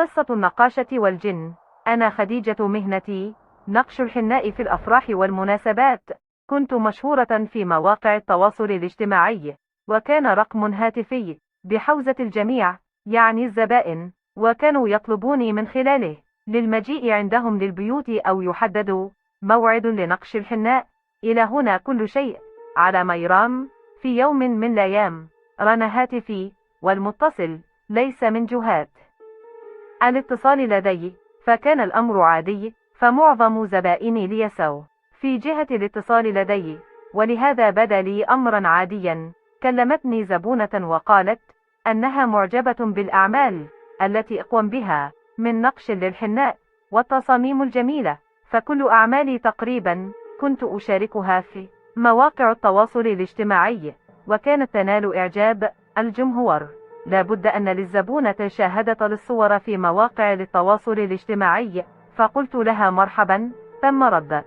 قصة النقاشة والجن. أنا خديجة، مهنتي نقش الحناء في الأفراح والمناسبات. كنت مشهورة في مواقع التواصل الاجتماعي، وكان رقم هاتفي بحوزة الجميع، يعني الزبائن، وكانوا يطلبوني من خلاله للمجيء عندهم للبيوت أو يحددوا موعد لنقش الحناء. إلى هنا كل شيء على ما يرام. في يوم من الأيام رن هاتفي، والمتصل ليس من جهات الاتصال لدي، فكان الأمر عادي، فمعظم زبائني ليسوا في جهة الاتصال لدي، ولهذا بدا لي أمرا عاديا. كلمتني زبونة وقالت أنها معجبة بالأعمال التي أقوم بها من نقش للحناء والتصاميم الجميلة، فكل أعمالي تقريبا كنت أشاركها في مواقع التواصل الاجتماعي، وكانت تنال إعجاب الجمهور. لابد أن للزبونة شاهدت للصور في مواقع التواصل الاجتماعي، فقلت لها مرحبا. ثم ردت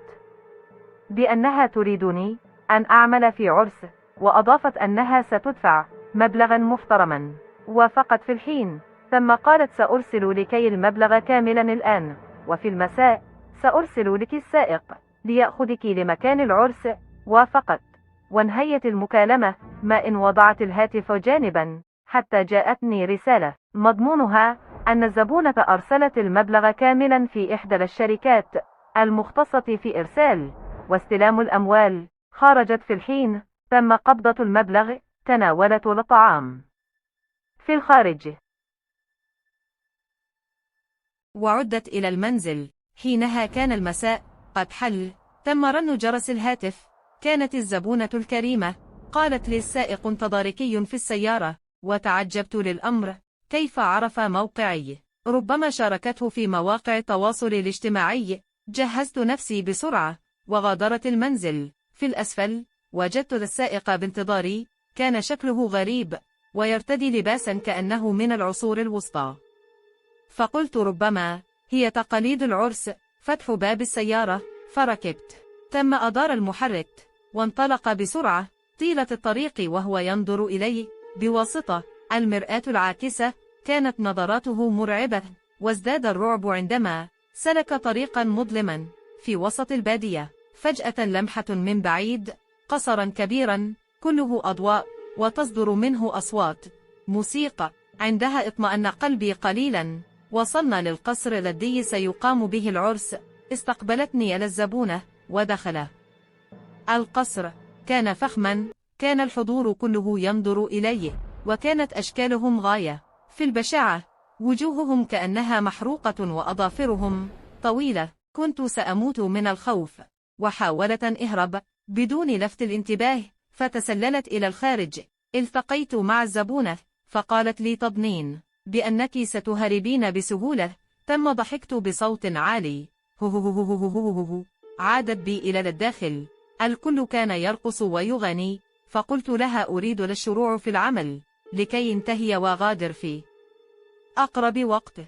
بأنها تريدني أن أعمل في عرس، وأضافت أنها ستدفع مبلغا محترما. وافقت في الحين، ثم قالت سأرسل لك المبلغ كاملا الآن، وفي المساء سأرسل لك السائق ليأخذك لمكان العرس. وافقت، وانهيت المكالمة، ما إن وضعت الهاتف جانبا حتى جاءتني رسالة مضمونها أن الزبونة أرسلت المبلغ كاملا في إحدى الشركات المختصة في إرسال واستلام الأموال. خرجت في الحين، تم قبضة المبلغ. تناولت الطعام في الخارج وعدت إلى المنزل. حينها كان المساء قد حل. تم رن جرس الهاتف. كانت الزبونة الكريمة قالت لي السائق تداركي في السيارة، وتعجبت للأمر، كيف عرف موقعي؟ ربما شاركته في مواقع التواصل الاجتماعي. جهزت نفسي بسرعة وغادرت المنزل. في الأسفل وجدت السائق بانتظاري. كان شكله غريب، ويرتدي لباسا كأنه من العصور الوسطى، فقلت ربما هي تقاليد العرس. فتح باب السيارة، فركبت. تم أدار المحرك وانطلق بسرعة طيلة الطريق وهو ينظر إلي بواسطة المرآة العاكسة. كانت نظراته مرعبة، وازداد الرعب عندما سلك طريقا مظلما في وسط البادية. فجأة لمحة من بعيد، قصرا كبيرا كله أضواء وتصدر منه أصوات موسيقى. عندها اطمأن قلبي قليلا. وصلنا للقصر الذي سيقام به العرس. استقبلتني الزبونة ودخل القصر. كان فخما. كان الحضور كله ينظر إليه، وكانت أشكالهم غاية في البشاعة. وجوههم كأنها محروقة، وأظافرهم طويلة. كنت سأموت من الخوف، وحاولت أن أهرب بدون لفت الانتباه، فتسللت إلى الخارج. التقيت مع الزبونة، فقالت لي تضنين بأنك ستهربين بسهولة. ثم ضحكت بصوت عالي. عادت بي إلى الداخل. الكل كان يرقص ويغني، فقلت لها أريد الشروع في العمل لكي ينتهي وغادر في أقرب وقت.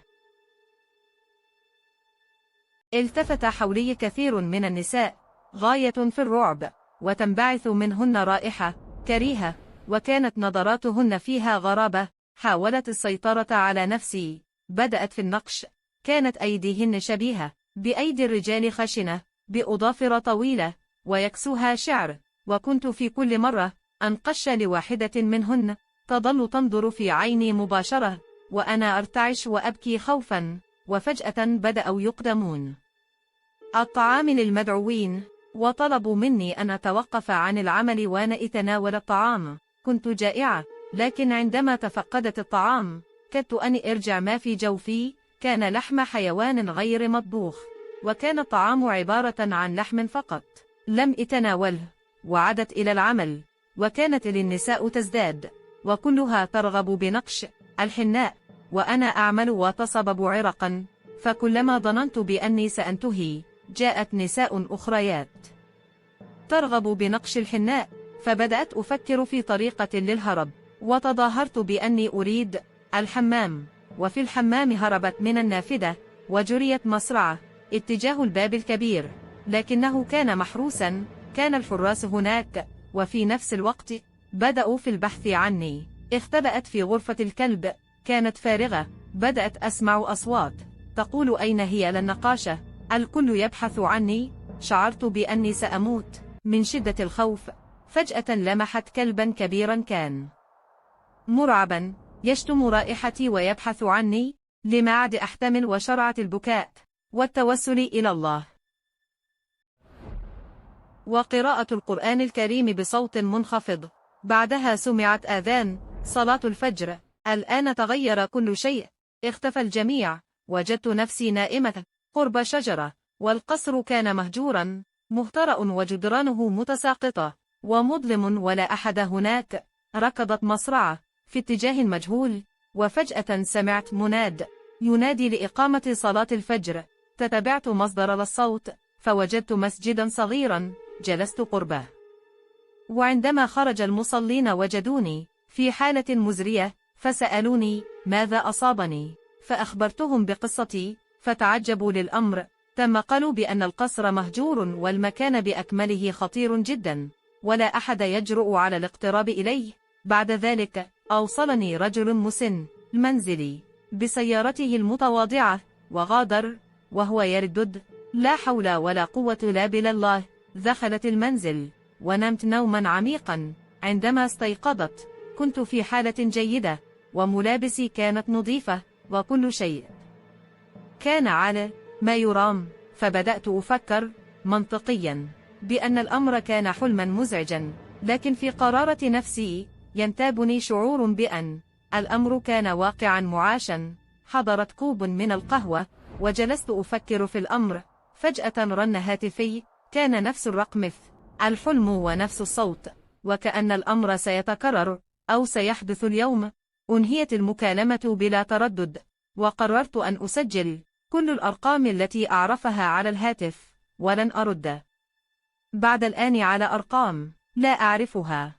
التفت حولي كثير من النساء غاية في الرعب، وتنبعث منهن رائحة كريهة، وكانت نظراتهن فيها غرابة. حاولت السيطرة على نفسي. بدأت في النقش. كانت أيديهن شبيهة بأيدي الرجال، خشنة بأظافر طويلة ويكسوها شعر. وكنت في كل مرة أنقش لواحدة منهن تظل تنظر في عيني مباشرة، وأنا أرتعش وأبكي خوفا. وفجأة بدأوا يقدمون الطعام للمدعوين، وطلبوا مني أن أتوقف عن العمل وأنا أتناول الطعام. كنت جائعة، لكن عندما تفقدت الطعام كدت أن أرجع ما في جوفي. كان لحم حيوان غير مطبوخ، وكان الطعام عبارة عن لحم فقط. لم أتناوله، وعدت إلى العمل. وكانت للنساء تزداد، وكلها ترغب بنقش الحناء، وأنا أعمل وتصبب عرقا. فكلما ظننت بأني سأنتهي، جاءت نساء أخريات ترغب بنقش الحناء، فبدأت أفكر في طريقة للهرب. وتظاهرت بأني أريد الحمام، وفي الحمام هربت من النافذة وجريت مسرعة اتجاه الباب الكبير، لكنه كان محروسا. كان الحراس هناك، وفي نفس الوقت بدأوا في البحث عني. اختبأت في غرفة الكلب، كانت فارغة، بدأت أسمع أصوات تقول أين هي للنقاشة؟ الكل يبحث عني. شعرت بأني سأموت من شدة الخوف. فجأة لمحت كلبا كبيرا كان مرعبا يشتم رائحتي ويبحث عني. لم أعد أحتمل وشرعت البكاء والتوسل إلى الله وقراءة القرآن الكريم بصوت منخفض. بعدها سمعت آذان صلاة الفجر. الآن تغير كل شيء. اختفى الجميع. وجدت نفسي نائمة قرب شجرة، والقصر كان مهجورا مهترأ وجدرانه متساقطة ومظلم ولا أحد هناك. ركضت مصرعة في اتجاه مجهول، وفجأة سمعت مناد ينادي لإقامة صلاة الفجر. تتبعت مصدر الصوت فوجدت مسجدا صغيرا جلست قربه، وعندما خرج المصلين وجدوني في حالة مزرية فسألوني ماذا أصابني، فأخبرتهم بقصتي فتعجبوا للأمر. قالوا بأن القصر مهجور والمكان بأكمله خطير جدا ولا أحد يجرؤ على الاقتراب إليه. بعد ذلك أوصلني رجل مسن منزلي بسيارته المتواضعة وغادر وهو يردد لا حول ولا قوة إلا بالله. دخلت المنزل ونمت نوما عميقا. عندما استيقظت كنت في حالة جيدة وملابسي كانت نظيفة وكل شيء كان على ما يرام. فبدأت أفكر منطقيا بأن الأمر كان حلما مزعجا، لكن في قرارة نفسي ينتابني شعور بأن الأمر كان واقعا معاشا. حضرت كوب من القهوة وجلست أفكر في الأمر. فجأة رن هاتفي. كان نفس الرقم، الحلم ونفس الصوت، وكأن الأمر سيتكرر أو سيحدث اليوم. أنهيت المكالمة بلا تردد، وقررت أن أسجل كل الأرقام التي أعرفها على الهاتف ولن أرد بعد الآن على أرقام لا أعرفها.